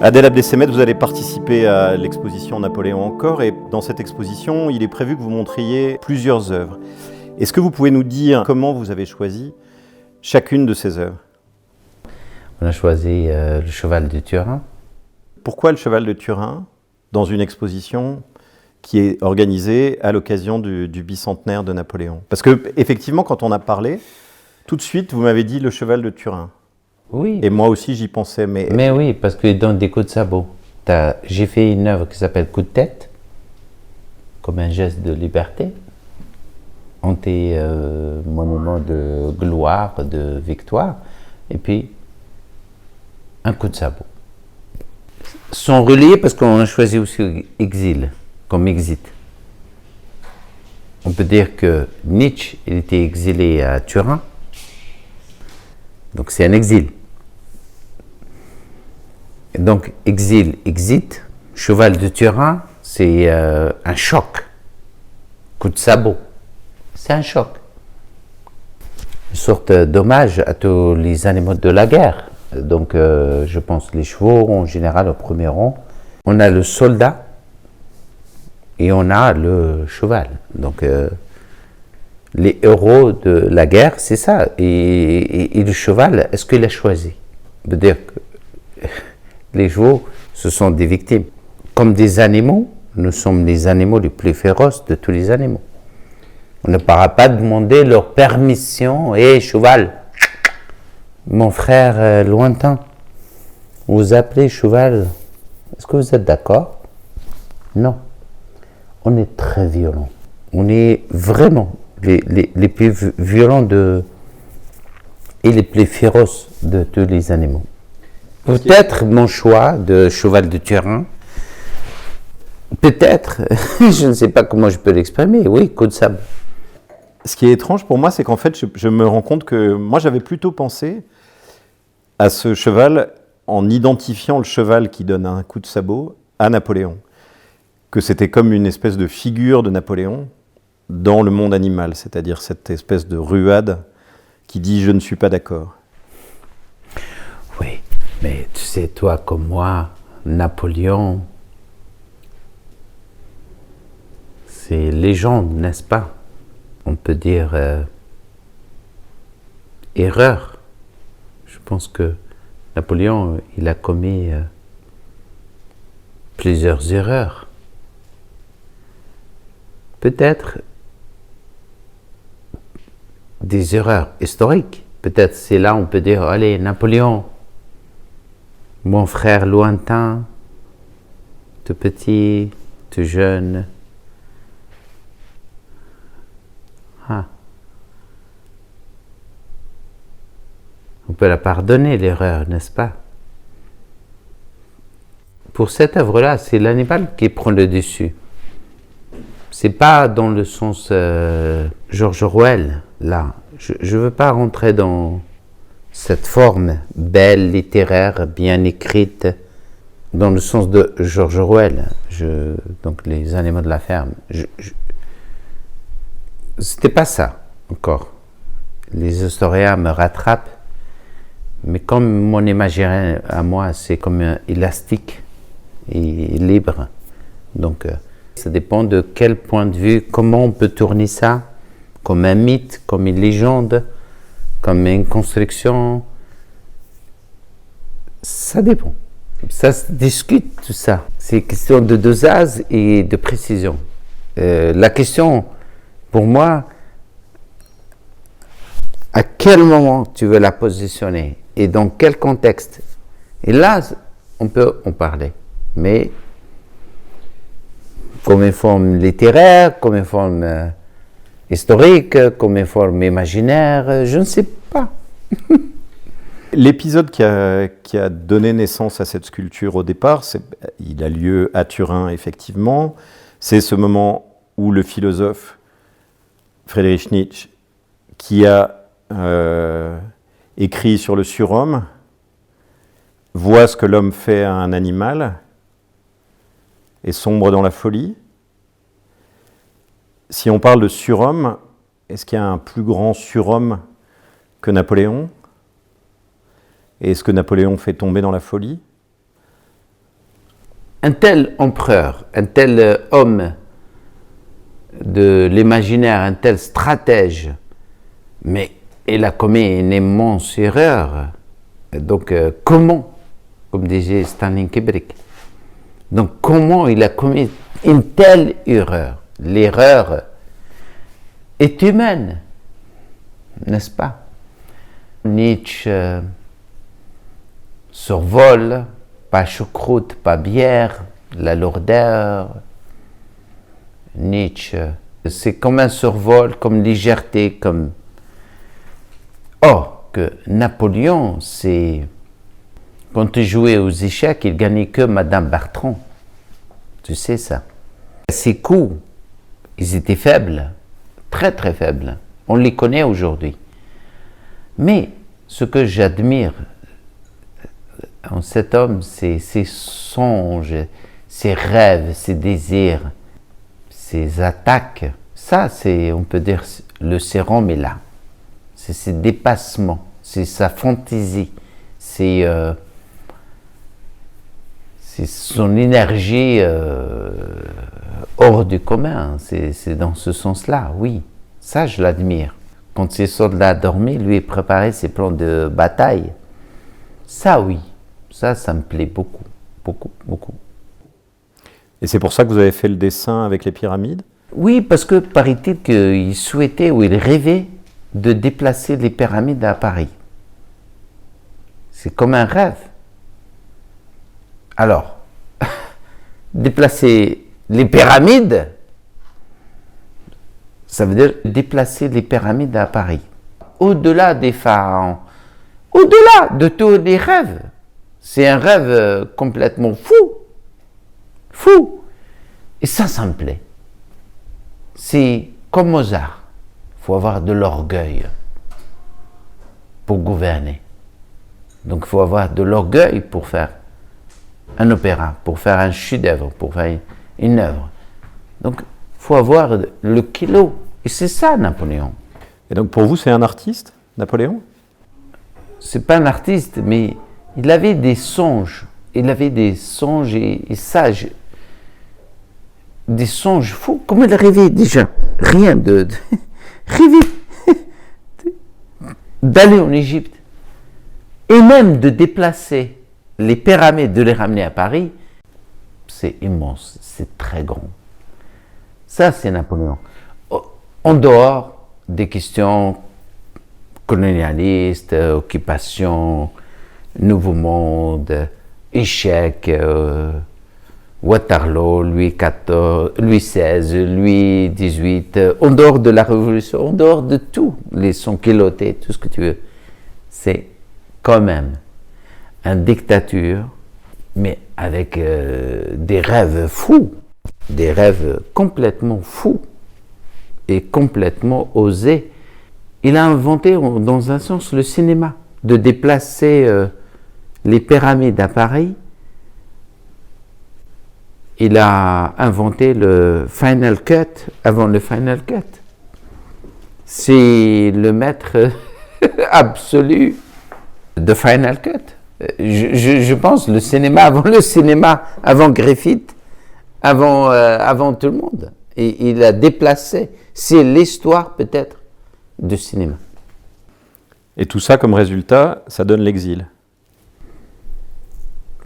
Adèle Abdessemed, vous allez participer à l'exposition Napoléon encore, et dans cette exposition, il est prévu que vous montriez plusieurs œuvres. Est-ce que vous pouvez nous dire comment vous avez choisi chacune de ces œuvres? On a choisi le cheval de Turin. Pourquoi le cheval de Turin dans une exposition qui est organisée à l'occasion du bicentenaire de Napoléon? Parce que effectivement, quand on a parlé, tout de suite, vous m'avez dit le cheval de Turin. Oui. Et moi aussi, j'y pensais. Mais oui, parce que dans des coups de sabot, j'ai fait une œuvre qui s'appelle Coup de tête, comme un geste de liberté. Hanter mon moment de gloire, de victoire, et puis un coup de sabot. Sont reliés parce qu'on a choisi aussi exil, comme exit. On peut dire que Nietzsche, il était exilé à Turin, donc c'est un exil. Donc exil, exit, cheval de Turin, c'est un choc, coup de sabot, c'est un choc. Une sorte d'hommage à tous les animaux de la guerre. Donc je pense les chevaux en général au premier rang. On a le soldat et on a le cheval. Donc les héros de la guerre, c'est ça. Et le cheval, est-ce qu'il a choisi? Veut dire que les chevaux, ce sont des victimes. Comme des animaux, nous sommes les animaux les plus féroces de tous les animaux. On ne pourra pas demander leur permission. Hé, cheval, mon frère lointain, vous appelez cheval, est-ce que vous êtes d'accord? Non. On est très violents. On est vraiment les plus violents et les plus féroces de tous les animaux. Peut-être mon choix de cheval de Turin, peut-être, je ne sais pas comment je peux l'exprimer, oui, coup de sabot. Ce qui est étrange pour moi, c'est qu'en fait, je me rends compte que moi, j'avais plutôt pensé à ce cheval en identifiant le cheval qui donne un coup de sabot à Napoléon. Que c'était comme une espèce de figure de Napoléon dans le monde animal, c'est-à-dire cette espèce de ruade qui dit « je ne suis pas d'accord ». Oui, mais tu sais, toi comme moi, Napoléon, c'est légende, n'est-ce pas? On peut dire erreur. Je pense que Napoléon, il a commis plusieurs erreurs. Peut-être des erreurs historiques. Peut-être c'est là on peut dire, allez, Napoléon, mon frère lointain, tout petit, tout jeune. Ah. On peut la pardonner, l'erreur, n'est-ce pas? Pour cette œuvre-là, c'est l'animal qui prend le dessus. C'est pas dans le sens George Orwell, là. Je veux pas rentrer dans cette forme belle, littéraire, bien écrite, dans le sens de George Orwell, donc les animaux de la ferme. C'était pas ça, encore. Les historiens me rattrapent, mais comme mon imaginaire à moi, c'est comme élastique et libre. Donc, ça dépend de quel point de vue, comment on peut tourner ça, comme un mythe, comme une légende, comme une construction. Ça dépend. Ça se discute, tout ça. C'est question de dosage et de précision. La question, pour moi, à quel moment tu veux la positionner et dans quel contexte? Et là, on peut en parler. Mais comme une forme littéraire, comme une forme historique, comme une forme imaginaire, je ne sais pas. L'épisode qui a donné naissance à cette sculpture au départ, il a lieu à Turin, effectivement. C'est ce moment où le philosophe Friedrich Nietzsche, qui a écrit sur le surhomme, voit ce que l'homme fait à un animal et sombre dans la folie. Si on parle de surhomme, est-ce qu'il y a un plus grand surhomme que Napoléon? Et est-ce que Napoléon fait tomber dans la folie? un tel empereur, un tel homme de l'imaginaire, un tel stratège, mais il a commis une immense erreur. Donc, comment, comme disait Stanley Kubrick, donc comment il a commis une telle erreur? L'erreur est humaine, n'est-ce pas? Nietzsche survole, pas choucroute, pas bière, la lourdeur. Nietzsche, c'est comme un survol, comme légèreté, comme... Or, que Napoléon, c'est... Quand il jouait aux échecs, il gagnait que Madame Bertrand. Tu sais ça. Ses coups, ils étaient faibles, très très faibles. On les connaît aujourd'hui. Mais ce que j'admire en cet homme, c'est ses songes, ses rêves, ses désirs, ses attaques. Ça, c'est, on peut dire, le sérum est là. C'est ses dépassements, c'est sa fantaisie, c'est son énergie hors du commun. C'est dans ce sens-là, oui. Ça, je l'admire. Quand ses soldats dormaient, lui préparait ses plans de bataille. Ça, oui. Ça me plaît beaucoup, beaucoup, beaucoup. Et c'est pour ça que vous avez fait le dessin avec les pyramides? Oui, parce que paraît-il qu'il souhaitait ou il rêvait de déplacer les pyramides à Paris. C'est comme un rêve. Alors, déplacer les pyramides, ça veut dire déplacer les pyramides à Paris. Au-delà des pharaons, au-delà de tous les rêves. C'est un rêve complètement fou. Fou. Et ça me plaît. C'est comme Mozart. Il faut avoir de l'orgueil pour gouverner. Donc il faut avoir de l'orgueil pour faire un opéra, pour faire un chef-d'œuvre, pour faire une œuvre. Donc il faut avoir le kilo. Et c'est ça Napoléon. Et donc pour vous, c'est un artiste, Napoléon? C'est pas un artiste, mais il avait des songes. Il avait des songes et ça, des songes fous. Comment il rêvait déjà? Rien de rêver d'aller en Égypte et même de déplacer les pyramides, de les ramener à Paris. C'est immense, c'est très grand. Ça, c'est Napoléon. En dehors des questions colonialistes, occupation, Nouveau Monde, échec, Waterloo, Louis XIV, Louis XVI, Louis XVIII, en dehors de la Révolution, en dehors de tout, les sans-culottes, tout ce que tu veux, c'est quand même une dictature, mais avec des rêves fous, des rêves complètement fous et complètement osés. Il a inventé, dans un sens, le cinéma, de déplacer les pyramides à Paris. Il a inventé le Final Cut avant le Final Cut. C'est le maître absolu de Final Cut. Je pense le cinéma, avant Griffith, avant tout le monde. Et il a déplacé. C'est l'histoire peut-être du cinéma. Et tout ça, comme résultat, ça donne l'exil.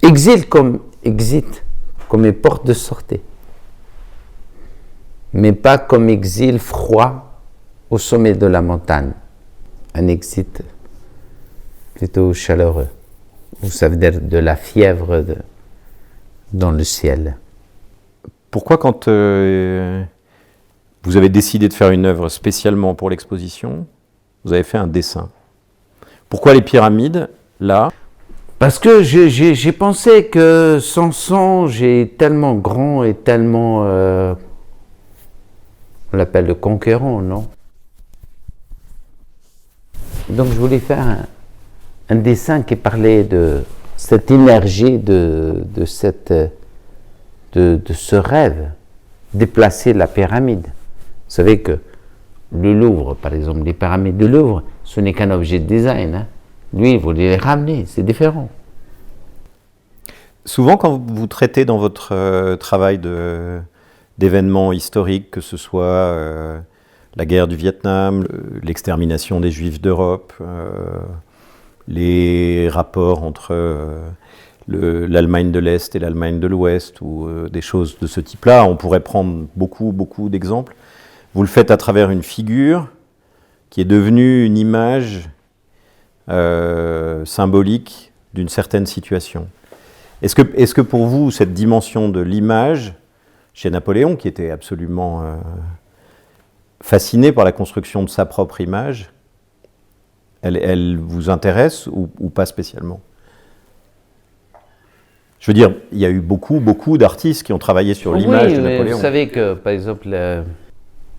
Exil comme exit, comme une porte de sortie. Mais pas comme exil froid au sommet de la montagne. Un exit plutôt chaleureux. Ou ça veut dire de la fièvre dans le ciel. Pourquoi quand vous avez décidé de faire une œuvre spécialement pour l'exposition, vous avez fait un dessin? Pourquoi les pyramides, là? Parce que j'ai pensé que son songe est tellement grand et tellement... on l'appelle le conquérant, non? Donc je voulais faire un dessin qui parlait de cette énergie, de ce rêve, déplacer la pyramide. Vous savez que le Louvre, par exemple, les pyramides du Louvre, ce n'est qu'un objet de design. Hein. Lui, il voulait les ramener, c'est différent. Souvent, quand vous traitez dans votre travail d'événements historiques, que ce soit la guerre du Vietnam, l'extermination des Juifs d'Europe, les rapports entre l'Allemagne de l'Est et l'Allemagne de l'Ouest, ou des choses de ce type-là, on pourrait prendre beaucoup d'exemples. Vous le faites à travers une figure qui est devenue une image symbolique d'une certaine situation. Est-ce que pour vous, cette dimension de l'image, chez Napoléon, qui était absolument fasciné par la construction de sa propre image, elle vous intéresse ou pas spécialement? Je veux dire, il y a eu beaucoup d'artistes qui ont travaillé sur l'image de Napoléon. Vous savez que, par exemple,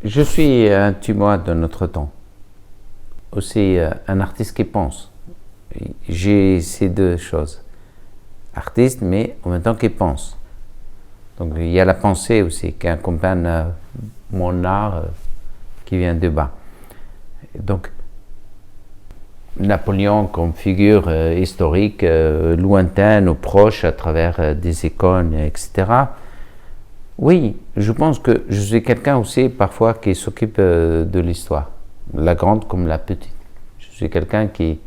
je suis un témoin de notre temps. Aussi un artiste qui pense. J'ai ces deux choses. Artiste, mais en même temps qui pense. Donc il y a la pensée aussi qui accompagne mon art qui vient de bas. Donc Napoléon comme figure historique lointaine ou proche à travers des icônes, etc. Oui, je pense que je suis quelqu'un aussi parfois qui s'occupe de l'histoire, la grande comme la petite. Je suis quelqu'un qui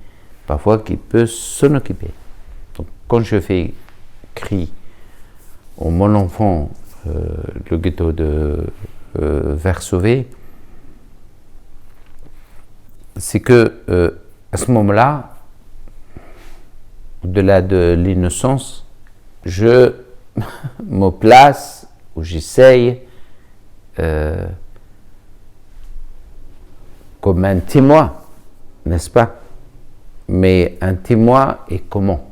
parfois qui peut s'en occuper. Donc, quand je fais cri au Mon enfant, le ghetto de Varsovie, c'est que à ce moment-là, au-delà de l'innocence, je me place ou j'essaye comme un témoin, n'est-ce pas? Mais un témoin et comment?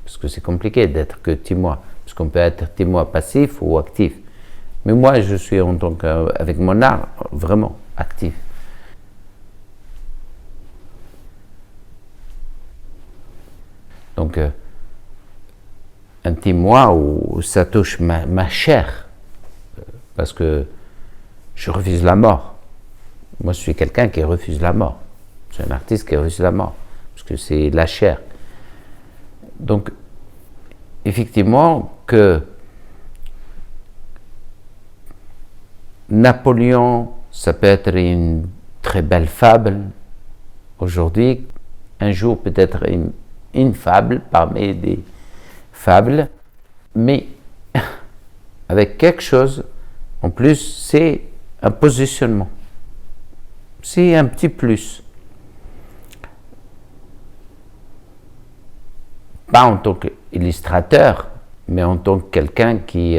Parce que c'est compliqué d'être que témoin, parce qu'on peut être témoin passif ou actif. Mais moi, je suis en tant qu'avec mon art vraiment actif. Donc, un témoin où ça touche ma chair, parce que je refuse la mort. Moi, je suis quelqu'un qui refuse la mort. Je suis un artiste qui refuse la mort, parce que c'est la chair. Donc, effectivement, que Napoléon, ça peut être une très belle fable aujourd'hui, un jour peut-être une fable parmi des fables, mais avec quelque chose, en plus, c'est un positionnement. C'est un petit plus. Pas en tant qu'illustrateur, mais en tant que quelqu'un qui,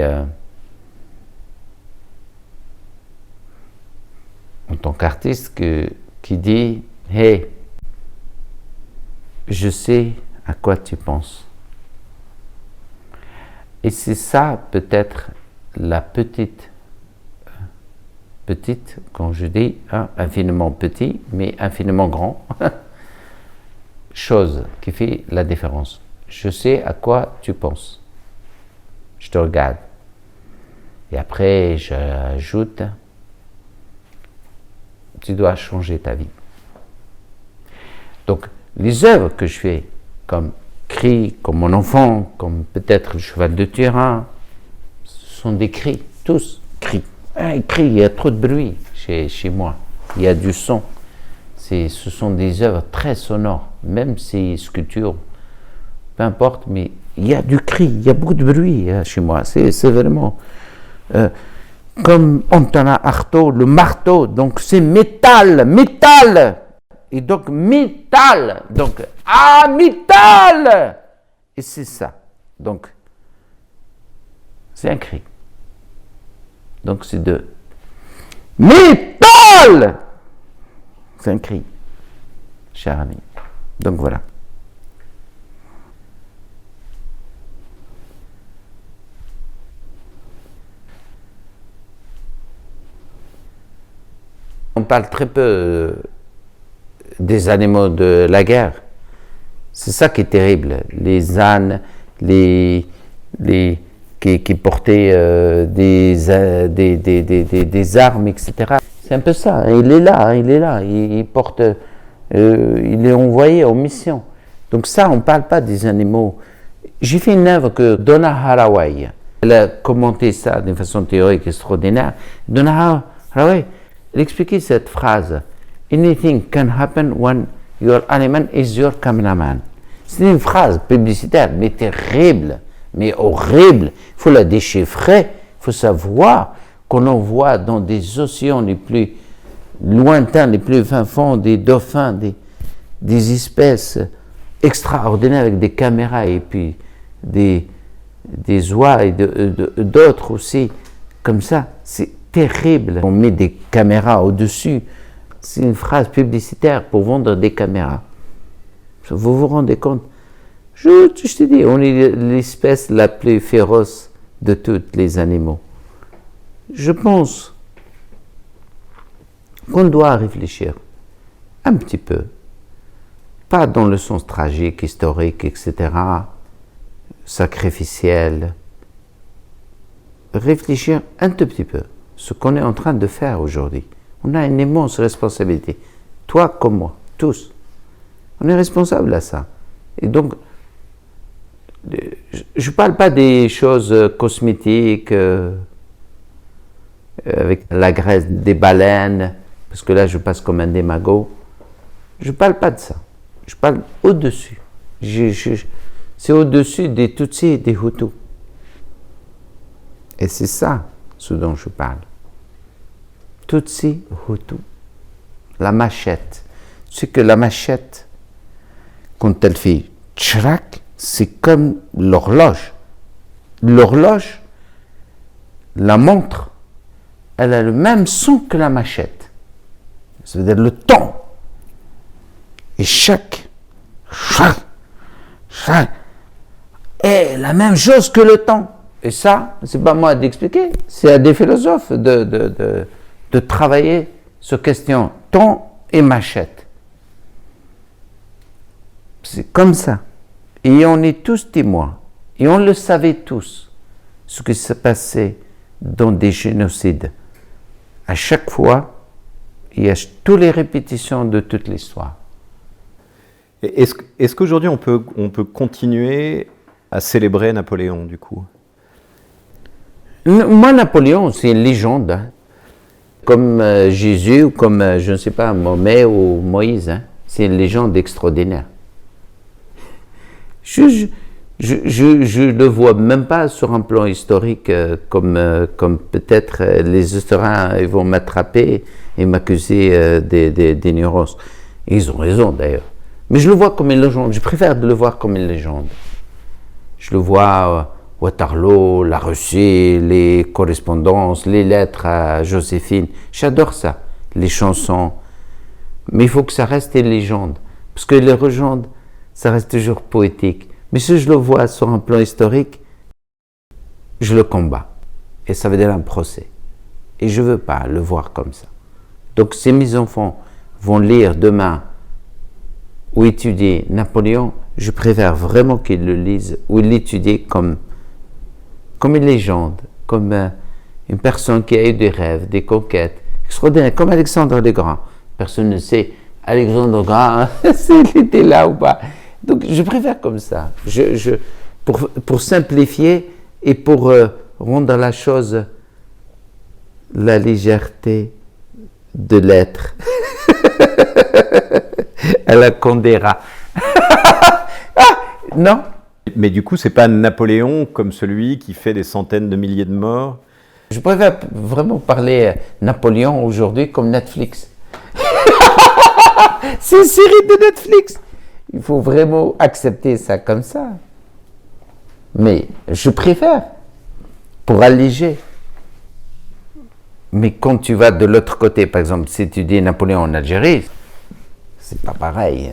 en tant qu'artiste, qui dit « Hey, je sais à quoi tu penses. » Et c'est ça peut-être la petite, quand je dis infiniment petit, mais infiniment grand, chose qui fait la différence. Je sais à quoi tu penses. Je te regarde. Et après, j'ajoute, tu dois changer ta vie. Donc, les œuvres que je fais, comme Cris, comme Mon enfant, comme peut-être Le cheval de Turin, ce sont des cris, tous cris. Un cri, il y a trop de bruit chez moi, il y a du son. Ce sont des œuvres très sonores, même ces sculptures, peu importe, mais il y a du cri, il y a beaucoup de bruit chez moi. C'est vraiment comme Antonin Artaud, le marteau, donc c'est métal. Et donc métal, donc métal. Et c'est ça. Donc c'est un cri. Donc c'est de métal. C'est un cri, cher ami. Donc voilà. On parle très peu des animaux de la guerre. C'est ça qui est terrible. Les ânes, qui portaient des armes, etc. C'est un peu ça. Il est là. Il porte, il est envoyé en mission. Donc ça, on ne parle pas des animaux. J'ai fait une œuvre que Donna Haraway, elle a commenté ça d'une façon théorique extraordinaire. Donna Haraway, elle expliquait cette phrase: Anything can happen when your animal is your cameraman. C'est une phrase publicitaire, mais terrible, mais horrible. Il faut la déchiffrer, il faut savoir qu'on en voit dans des océans les plus lointains, les plus fins fonds, des dauphins, des espèces extraordinaires avec des caméras et puis des oies et d'autres aussi, comme ça. C'est terrible. On met des caméras au-dessus. C'est une phrase publicitaire pour vendre des caméras. Vous vous rendez compte? Je te dis, on est l'espèce la plus féroce de tous les animaux. Je pense qu'on doit réfléchir un petit peu, pas dans le sens tragique, historique, etc., sacrificiel. Réfléchir un tout petit peu, ce qu'on est en train de faire aujourd'hui. On a une immense responsabilité, toi comme moi, tous. On est responsable à ça. Et donc, je ne parle pas des choses cosmétiques, avec la graisse des baleines, parce que là je passe comme un démago. Je ne parle pas de ça. Je parle au-dessus. C'est au-dessus des Tutsis et des Hutus. Et c'est ça ce dont je parle. Tutsi, Hutu. La machette. Tu sais que la machette, quand elle fait tchrak, c'est comme l'horloge. L'horloge, la montre, elle a le même son que la machette. Ça veut dire le temps. Et chaque est la même chose que le temps. Et ça, c'est pas moi d'expliquer, c'est à des philosophes de travailler sur question temps et machette. C'est comme ça. Et on est tous témoins. Et on le savait tous, ce qui s'est passé dans des génocides. À chaque fois, il y a toutes les répétitions de toute l'histoire. Est-ce qu'aujourd'hui on peut continuer à célébrer Napoléon, du coup? Moi, Napoléon, c'est une légende. Hein. Comme Jésus, ou comme, je ne sais pas, Mohamed ou Moïse. Hein. C'est une légende extraordinaire. Je le vois même pas sur un plan historique comme peut-être les historiens ils vont m'attraper et m'accuser d'ignorance. Ils ont raison d'ailleurs. Mais je le vois comme une légende. Je préfère de le voir comme une légende. Je le vois Waterloo, la Russie, les correspondances, les lettres à Joséphine. J'adore ça, les chansons. Mais il faut que ça reste une légende. Parce que les légendes, ça reste toujours poétique. Mais si je le vois sur un plan historique, je le combats. Et ça veut dire un procès. Et je ne veux pas le voir comme ça. Donc si mes enfants vont lire demain ou étudier Napoléon, je préfère vraiment qu'ils le lisent ou l'étudient comme une légende, comme une personne qui a eu des rêves, des conquêtes extraordinaires, comme Alexandre le Grand. Personne ne sait Alexandre le Grand, s'il était là ou pas. Donc je préfère comme ça, pour simplifier et pour rendre la chose, la légèreté de l'être. À la Condera. Non. Mais du coup, c'est pas Napoléon comme celui qui fait des centaines de milliers de morts. Je préfère vraiment parler Napoléon aujourd'hui comme Netflix. C'est une série de Netflix. Il faut vraiment accepter ça comme ça. Mais je préfère pour alléger. Mais quand tu vas de l'autre côté, par exemple, si tu dis Napoléon en Algérie, c'est pas pareil.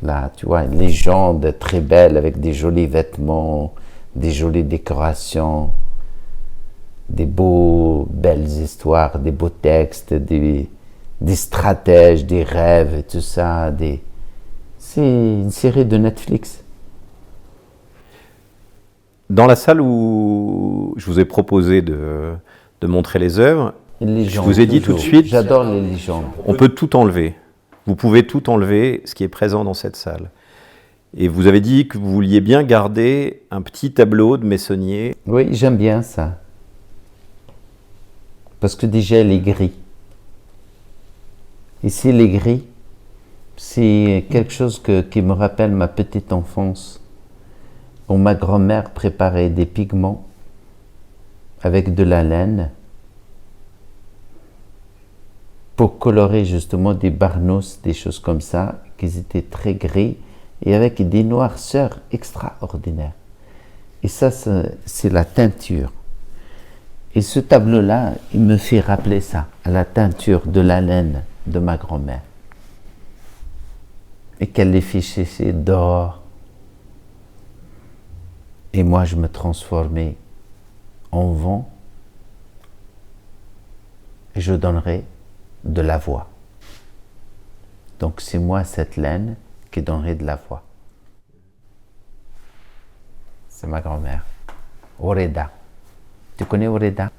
Là, tu vois, une légende très belle avec des jolis vêtements, des jolies décorations, des belles histoires, des beaux textes, des stratèges, des rêves et tout ça. C'est une série de Netflix. Dans la salle où je vous ai proposé de montrer les œuvres, je vous ai dit tout de suite, j'adore les légendes. On peut tout enlever. Vous pouvez tout enlever, ce qui est présent dans cette salle. Et vous avez dit que vous vouliez bien garder un petit tableau de Meissonnier. Oui, j'aime bien ça. Parce que déjà, elle est gris. Ici, les gris, c'est quelque chose qui me rappelle ma petite enfance, où ma grand-mère préparait des pigments avec de la laine pour colorer justement des barnousses, des choses comme ça, qui étaient très gris et avec des noirceurs extraordinaires. Et ça, c'est la teinture. Et ce tableau-là, il me fait rappeler ça, à la teinture de la laine de ma grand-mère. Et qu'elle les fait sécher dehors. Et moi, je me transformais en vent et je donnerais de la voix. Donc c'est moi, cette laine, qui donnerait de la voix. C'est ma grand-mère. Oreda. Tu connais Oreda?